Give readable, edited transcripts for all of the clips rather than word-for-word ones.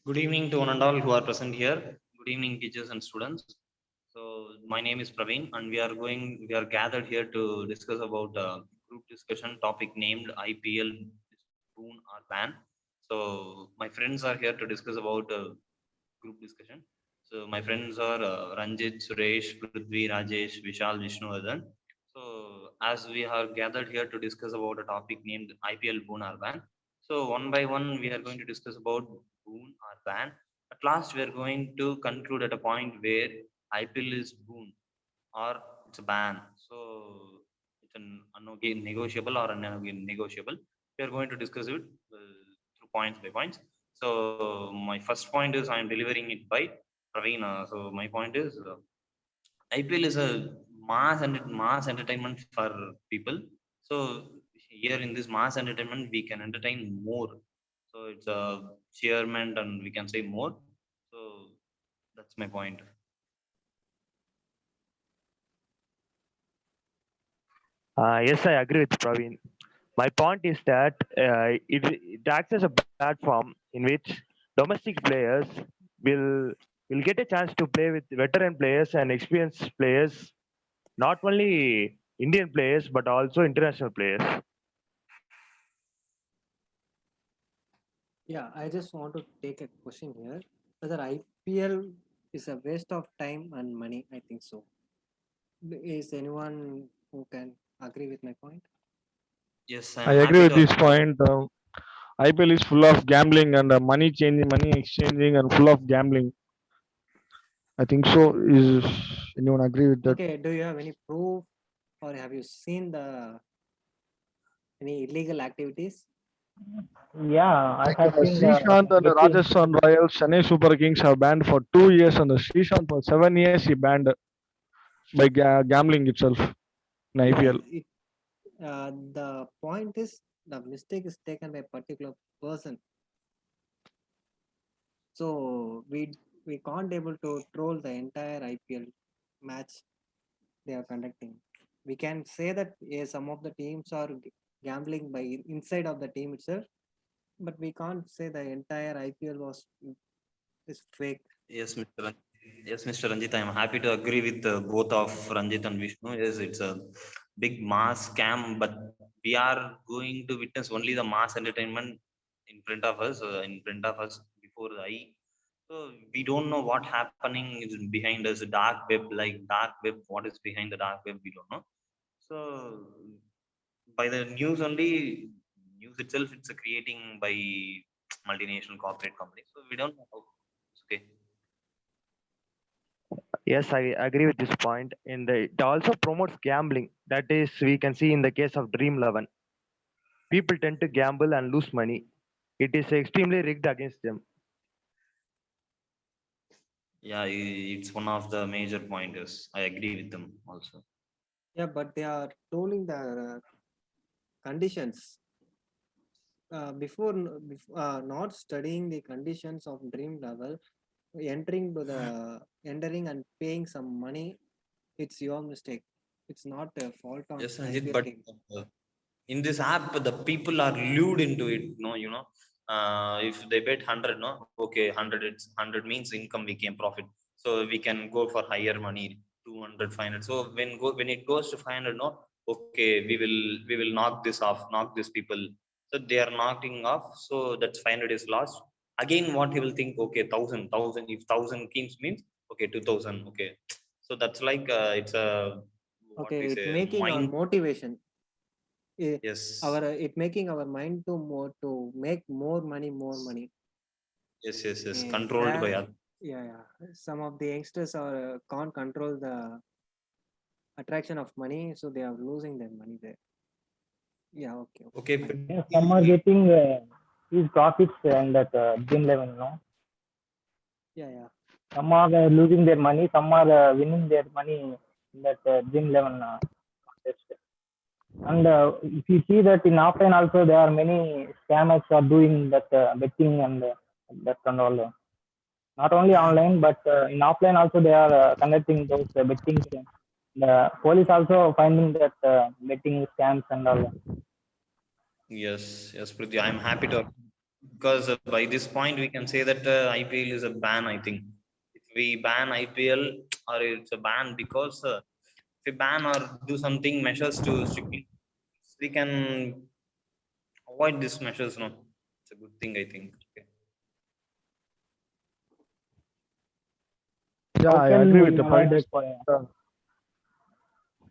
Good evening to one and all who are present here. Good evening, teachers and students. So my name is Praveen, and we are gathered here to discuss about a group discussion topic named IPL boon or ban. So my friends are here to discuss about group discussion. So my friends are Ranjit, Suresh, Prithvi, Rajesh, Vishal, Vishnuvardhan. So as we are gathered here to discuss about a topic named IPL boon or ban. So one by one we are going to discuss about boon or ban. At last we are going to conclude at a point where IPL is boon or it's a ban. So it's an negotiable or negotiable. We are going to discuss it through points by points. So my first point is I am delivering it by Praveen. So my point is IPL is a mass entertainment for people. So here in this mass entertainment we can entertain more. So it's a cheerment and we can say more. So that's my point. Yes, I agree with Praveen. My point is that it acts as a platform in which domestic players will will get a chance to play with veteran players and experienced players, not only Indian players but also international players. Yeah, I just want to take a question here. Whether IPL is a waste of time and money, I think so. Is anyone who can agree with my point? Yes, I I am agree happy with to. this point. IPL is full of gambling and money changing, money exchanging, and full of gambling. I think so. Is anyone agree with that? Okay, do you have any proof or have you seen the any illegal activities? Yeah, I Like have seen the Srishant and the betting. Rajasthan Royals, Chennai Super Kings have banned for 2 years, and the Srishant for 7 years he banned by gambling itself in Yeah, IPL. the point is the mistake is taken by a particular person. So we can't able to troll the entire IPL match they are conducting. We can say that some of the teams are gambling by inside of the team itself, but we can't say the entire IPL was is fake. Yes, Mr. Yes, Mr. Ranjit, I am happy to agree with both of Ranjit and Vishnu. Yes, it's a big mass scam, but we are going to witness only the mass entertainment in front of us before the eye. So we don't know what happening is behind us, dark web, like dark web. What is behind the dark web? We don't know. So by the news only, news itself, it's a creating by multinational corporate companies. So we don't know how. It's okay. Yes, I agree with this point. It also promotes gambling. That is, we can see in the case of Dream 11. People tend to gamble and lose money. It is extremely rigged against them. Yeah, it's one of the major pointers. I agree with them also. Yeah, but they are trolling the conditions not studying the conditions of dream level, entering and paying some money. It's your mistake. It's not a fault on Yes, Sanjit, IPL but team. uh, in this app, the people are lured into it. No, if they bet 100, no, okay, 100 means income became profit. So we can go for higher money, 200, 500. So when it goes to 500, no, okay, we will knock this off, knock these people. So they are knocking off. So that's 500 is lost. Again, what he will think? Okay, thousand. If 1,000 means okay, 2,000. Okay, so that's like it's a what we Okay, it say making our mind. motivation. Yes, It making our mind to make more money. yes. And Controlled by that, others. yeah. Some of the youngsters are can't control the attraction of money, so they are losing their money there. Yeah, okay, Okay, fine. Yeah, some are getting huge profits in that Dream 11. No, Yeah. some are losing their money. Some are winning their money in that Dream 11 contest. And if you see that in offline also there are many scammers are doing that betting and that and all. Not only online but in offline also they are conducting those betting. The police also finding that betting scams and all. yes, Prithvi. I'm happy to. because by this point we can say that IPL is a ban. I think if we ban IPL, or it's a ban because if we ban or do something measures to strictly, we can avoid these measures. No, it's a good thing, I think. Okay. Yeah, How I can agree we with the avoid points. that?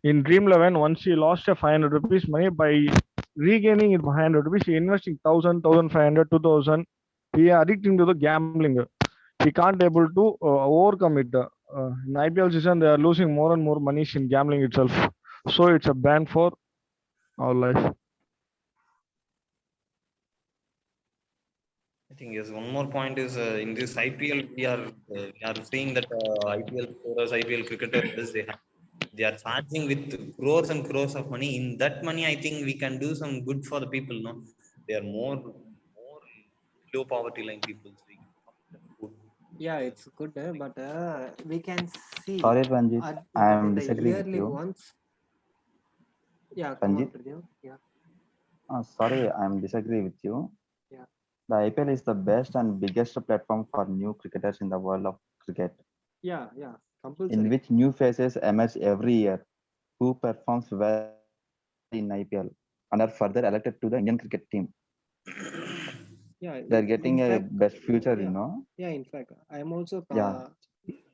In Dream 11, once he lost a 500 rupees money, by regaining it 500 rupees, he investing 1000, 1500, 2000. He addicting to the gambling. He can't able to overcome it. In IPL season, they are losing more and more money in gambling itself. So it's a ban for our life. I think yes. One more point is in this IPL we are seeing that IPL scorers, IPL cricketers, they are charging with crores and crores of money. In that money, I think we can do some good for the people. No, they are more low poverty line people. So we can offer them food. Yeah, it's good, but we can see Sorry, Ranjit, I in am the disagree with yearly you. ones. Yeah, come on, Ranjit, Pradyum. Yeah, sorry, I am disagree with you. yeah, The IPL is the best and biggest platform for new cricketers in the world of cricket, yeah, yeah. in Compulsory. which new faces emerge every year who performs well in IPL and are further elected to the Indian cricket team. Yeah, They're in getting a fact, best future, yeah, you know. yeah. In fact, I am also Yeah,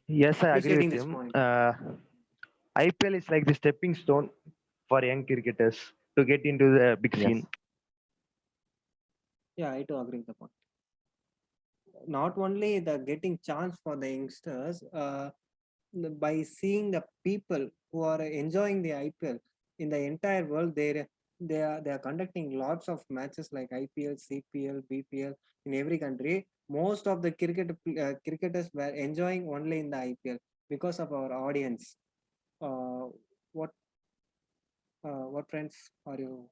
Yes, I agree appreciating with this him. point. IPL is like the stepping stone for young cricketers to get into the big yes, scene. Yeah, I too agree with the point. Not only the getting chance for the youngsters, by seeing the people who are enjoying the IPL in the entire world, they are conducting lots of matches like IPL, CPL, BPL in every country. Most of the cricketers were enjoying only in the IPL because of our audience. Uh, what what friends are you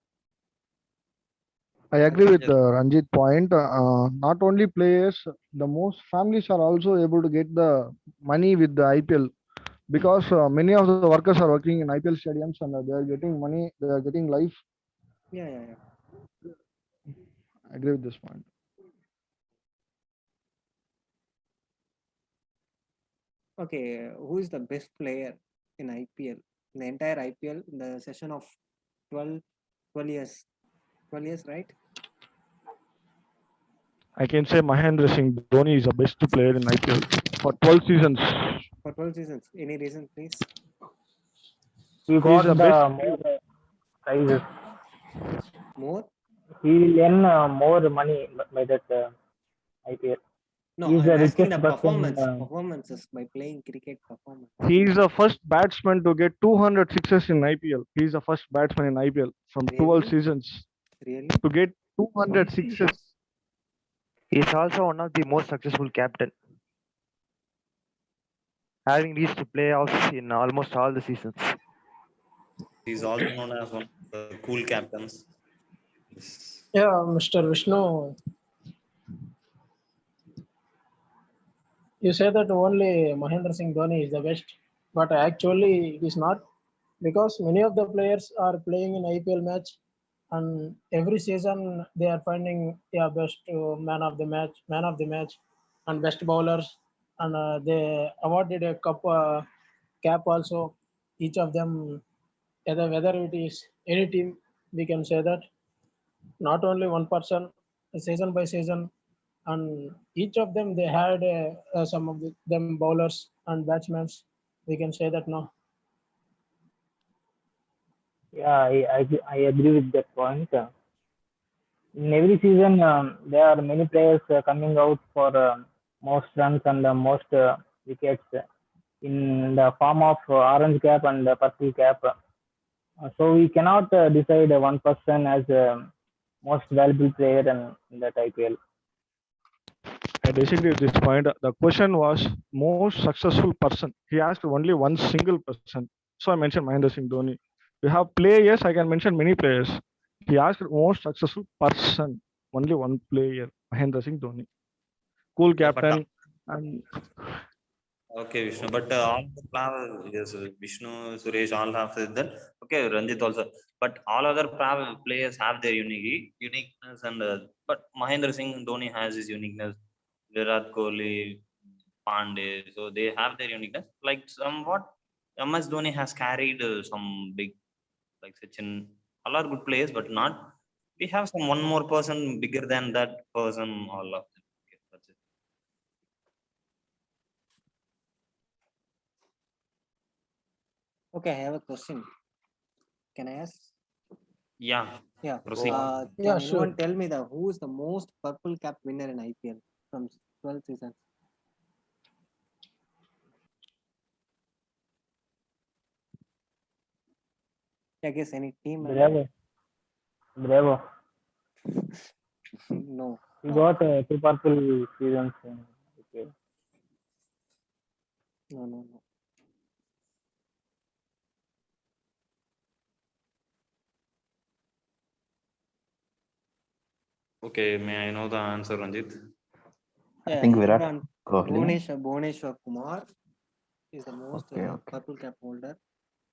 I agree with Yes. Ranjit point. Not only players, the most families are also able to get the money with the IPL because many of the workers are working in IPL stadiums and they are getting money. They are getting life. yeah, yeah, yeah. I agree with this point. Okay, who is the best player in IPL? In the entire IPL, in the session of 12, 12 years. 12 years, right? I can say Mahendra Singh Dhoni is the best player in IPL for 12 seasons. For 12 seasons. Any reason, please? He He is got the the best. more prizes. More? He will earn more money by that IPL. No, He is I'm the asking richest the person. performances by playing cricket performance. He is the first batsman to get 200 sixes in IPL. He is the first batsman in IPL from 12 Really? seasons Really? to get 200 sixes. He is also one of the most successful captain, having reached the playoffs in almost all the seasons. He's also known as one of the cool captains. Yes. Yeah, Mr. Vishnu, you say that only Mahendra Singh Dhoni is the best, but actually it is not because many of the players are playing in IPL match and every season they are finding best man of the match, and best bowlers, and they awarded a cup cap also. Each of them, whether it is any team, we can say that not only one person, season by season, and each of them they had some of them bowlers and batsmen. We can say that no. Yeah, I agree with that point. In every season, there are many players coming out for most runs and most wickets in the form of orange cap and purple cap. So we cannot decide one person as most valuable player in that IPL. I disagree with this point. The question was most successful person. He asked only one single person. So I mentioned Mahendra Singh Dhoni. We have players, I can mention many players. He asked most successful person, only one player, Mahendra Singh Dhoni. Cool Yeah, but captain. And Okay, Vishnu, but all the yes, Vishnu, Suresh, all have said that. Okay, Ranjit also, but all other players have their uniqueness, and but Mahendra Singh Dhoni has his uniqueness. Virat Kohli, Pandey, so they have their uniqueness. Like somewhat, MS Dhoni has carried some big, like Sachin. All are good players, but not. We have some one more person bigger than that person. All of them. Okay, that's it. Okay, I have a question. Can I ask? Yeah, Yeah. proceed. Yeah, Can sure. anyone tell me who is the most purple cap winner in IPL from 12 seasons? I guess any team. Bravo. Bravo. No. He got 2 purple seasons in IPL. No. Okay, may I know the answer, Ranjit? I think Virat Imran Kohli. Bhuvneshwar Kumar is the most Okay, okay. purple cap holder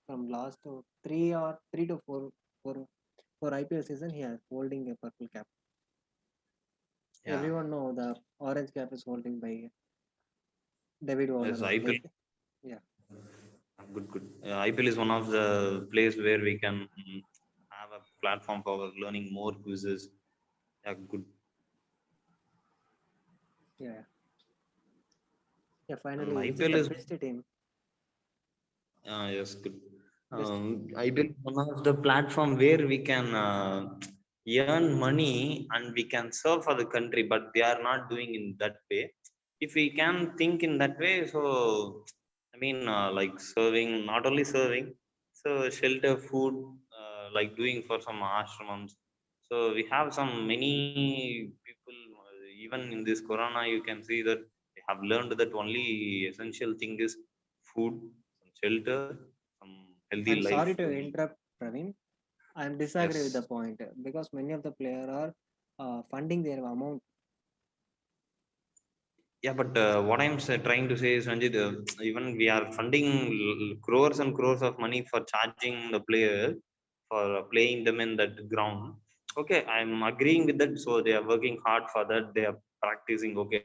from last 3 to 4 IPL season. He is holding a purple cap. Yeah. Everyone know the orange cap is holding by David Warner. Yes, IPL. Yeah. Good. IPL is one of the place where we can have a platform for learning more quizzes. Yeah, good. Yeah. Finally, which IPL is is the best team? yes, good. Best. IPL is one of the platform where we can earn money and we can serve for the country, but they are not doing in that way. If we can think in that way, so I mean, like serving, not only serving, so shelter, food, like doing for some ashrams. So we have some many people, even in this corona, you can see that they have learned that only essential thing is food, some shelter, some healthy I'm life. sorry to interrupt, Praveen. I'm disagree with the Yes. point because many of the players are funding their amount. Yeah, but what I'm trying to say is, Ranjit, even we are funding crores and crores of money for charging the player for playing them in that ground. Okay, I'm agreeing with that. So they are working hard for that. They are practicing. Okay,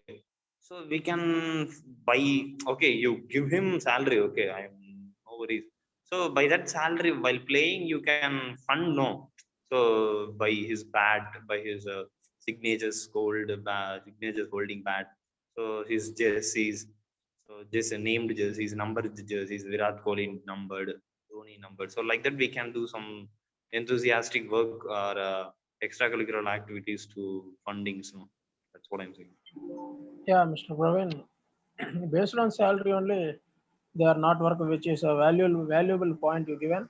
so we can buy. Okay, you give him salary. Okay, I'm no worries. So by that salary, while playing, you can fund no. So by his bat, by his signatures holding bat, so his jerseys, so just named jerseys, numbered jerseys, Virat Kohli numbered, Dhoni numbered. So like that, we can do some enthusiastic work or extracurricular activities to funding. So that's what I'm saying. Yeah, Mr. Praveen. Based on salary only, they are not working, which is a valuable point you given.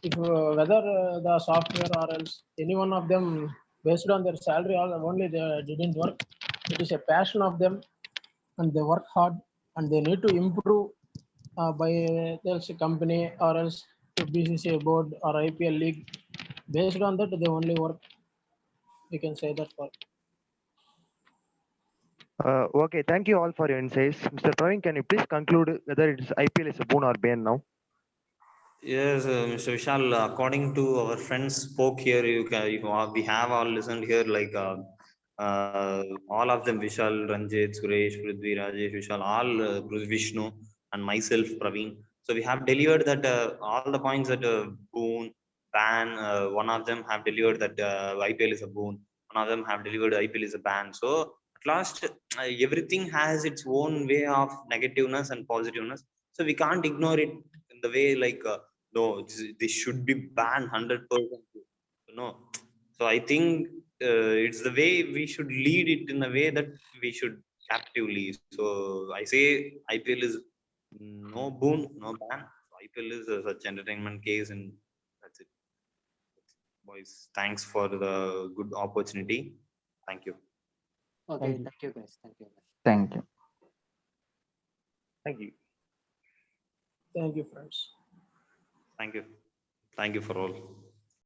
If whether the software or else any one of them based on their salary only they didn't work. It is a passion of them, and they work hard, and they need to improve by else company or else to BCCI board or IPL league. Based on that, they only work. We can say that for. Okay, thank you all for your insights. Mr. Praveen, can you please conclude whether it's IPL is a boon or bane now? Yes, Mr. Vishal, according to our friends spoke here, we have all listened here, like all of them, Vishal, Ranjit, Suresh, Prithvi, Rajesh, Vishal, all Vishnu, and myself, Praveen. So we have delivered that all the points that boon, ban, one of them have delivered that IPL is a boon, one of them have delivered IPL is a ban. So at last, everything has its own way of negativeness and positiveness. So we can't ignore it in the way like. No, this should be banned 100%. No, so I think it's the way we should lead it in a way that we should captively. So I say IPL is no boon, no ban. IPL is such entertainment case, and that's it, boys. Thanks for the good opportunity. Thank you. Okay, Thank you. thank you guys. Thank you. Thank you. Thank you. Thank you, friends. Thank you for all.